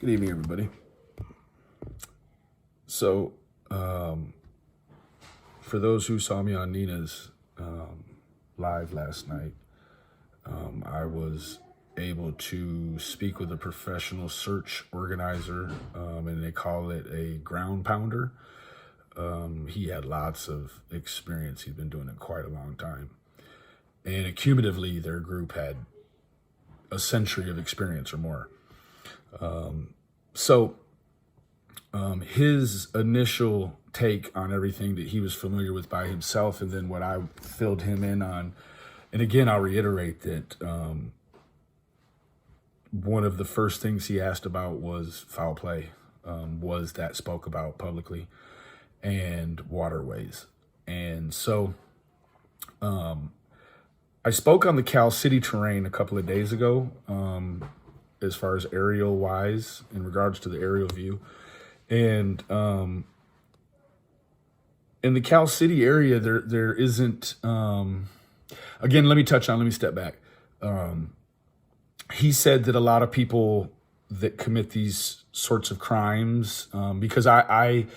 Good evening, everybody. So, for those who saw me on Nina's live last night, I was able to speak with a professional search organizer, and they call it a ground pounder. He had lots of experience. He'd been doing it quite a long time. And cumulatively, their group had a century of experience or more. So his initial take on everything that he was familiar with by himself, and then what I filled him in on, and again, I'll reiterate that one of the first things he asked about was foul play, was that spoke about publicly, and waterways. And so I spoke on the Cal City terrain a couple of days ago, as far as aerial wise, in regards to the aerial view. And in the Cal City area, there isn't, again, let me step back. He said that a lot of people that commit these sorts of crimes, because I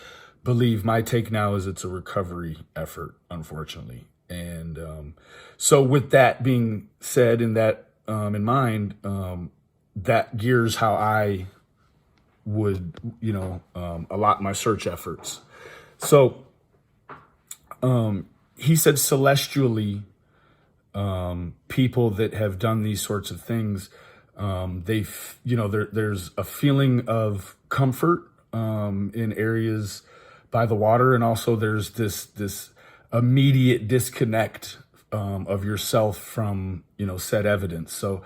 believe my take now is it's a recovery effort, unfortunately. And so with that being said, and that in mind, that gears how I would, allot my search efforts. So he said celestially, people that have done these sorts of things, there's a feeling of comfort in areas by the water, and also there's this immediate disconnect of yourself from said evidence. So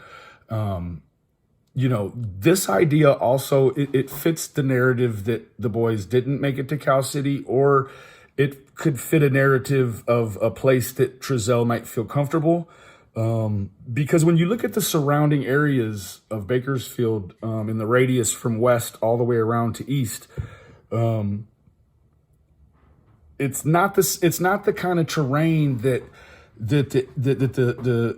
this idea also, it fits the narrative that the boys didn't make it to Cal City, or it could fit a narrative of a place that Trezell might feel comfortable. Because when you look at the surrounding areas of Bakersfield, in the radius from west all the way around to east, it's not the kind of terrain that the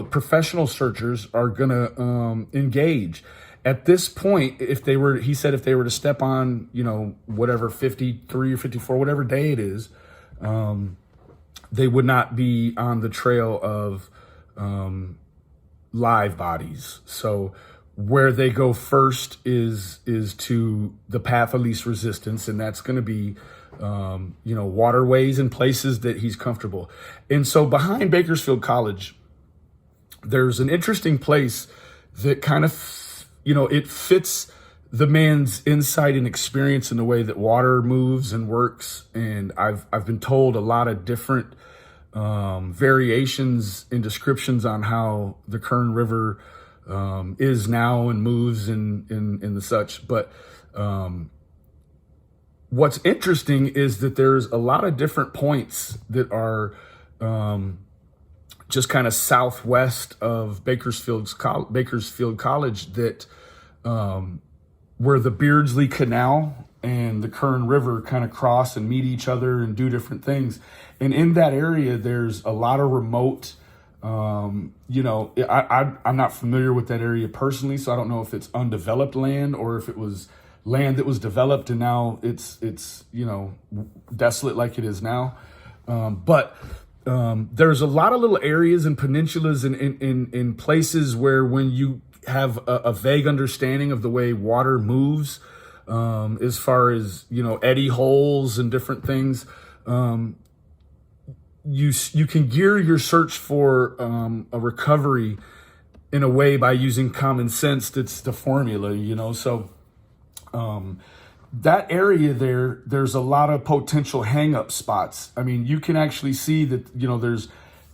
professional searchers are gonna engage. At this point, he said if they were to step on, whatever 53 or 54, whatever day it is, they would not be on the trail of live bodies. So where they go first is to the path of least resistance, and that's going to be waterways and places that he's comfortable. And so behind Bakersfield College, there's an interesting place that kind of, it fits the man's insight and experience in the way that water moves and works. And I've been told a lot of different variations and descriptions on how the Kern River is now and moves and the such. But what's interesting is that there's a lot of different points that are just kind of southwest of Bakersfield College that where the Beardsley Canal and the Kern River kind of cross and meet each other and do different things. And in that area, there's a lot of remote, I'm not familiar with that area personally, so I don't know if it's undeveloped land or if it was land that was developed and now it's desolate like it is now. But there's a lot of little areas and peninsulas in places where when you have a vague understanding of the way water moves, as far as, eddy holes and different things, you can gear your search for a recovery in a way by using common sense. That's the formula, so that area there's a lot of potential hang-up spots. I mean, you can actually see that,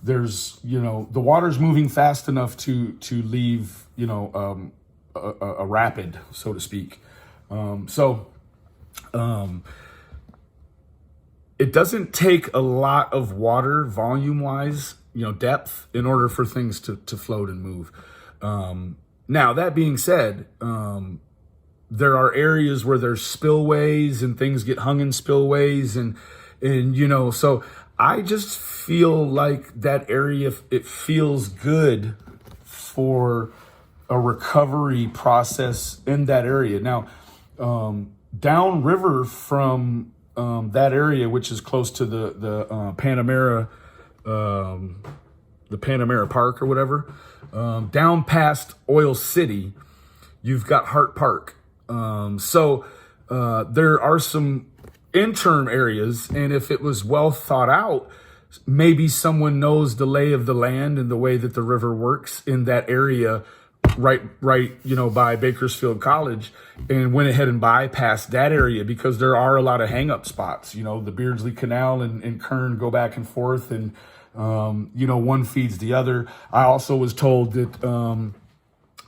there's the water's moving fast enough to leave, a rapid, so to speak. It doesn't take a lot of water volume-wise, depth, in order for things to float and move. Now, that being said, there are areas where there's spillways and things get hung in spillways and so I just feel like that area, it feels good for a recovery process in that area. Now, downriver from that area, which is close to the Panamera, the Panamera Park or whatever, down past Oil City, you've got Hart Park. So there are some interim areas, and if it was well thought out, maybe someone knows the lay of the land and the way that the river works in that area, right, by Bakersfield College, and went ahead and bypassed that area, because there are a lot of hang-up spots. The Beardsley Canal and Kern go back and forth, and one feeds the other. I also was told that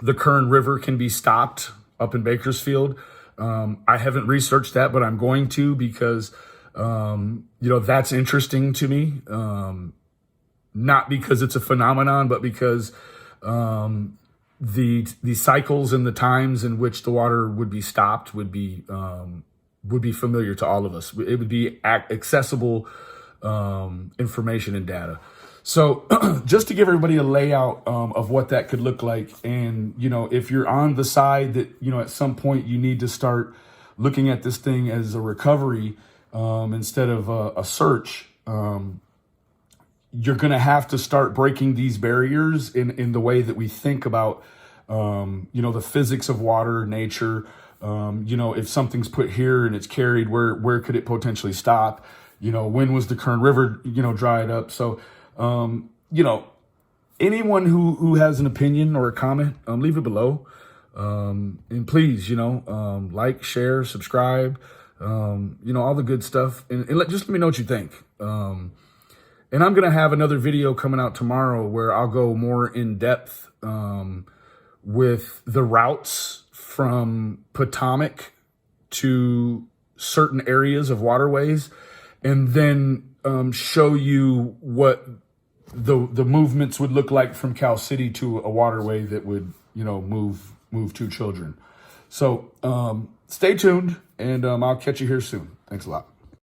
the Kern River can be stopped up in Bakersfield. I haven't researched that, but I'm going to, because that's interesting to me. Not because it's a phenomenon, but because the cycles and the times in which the water would be stopped would be familiar to all of us. It would be accessible information and data. So just to give everybody a layout of what that could look like. And, if you're on the side that, at some point you need to start looking at this thing as a recovery instead of a search, you're going to have to start breaking these barriers in the way that we think about, the physics of water, nature. If something's put here and it's carried, where could it potentially stop? When was the Kern River, dried up? So, anyone who has an opinion or a comment, leave it below. And please, like, share, subscribe, all the good stuff. And just let me know what you think. And I'm going to have another video coming out tomorrow where I'll go more in depth with the routes from Potomac to certain areas of waterways, and then show you what the movements would look like from Cal City to a waterway that would, move 2 children. So stay tuned, and I'll catch you here soon. Thanks a lot.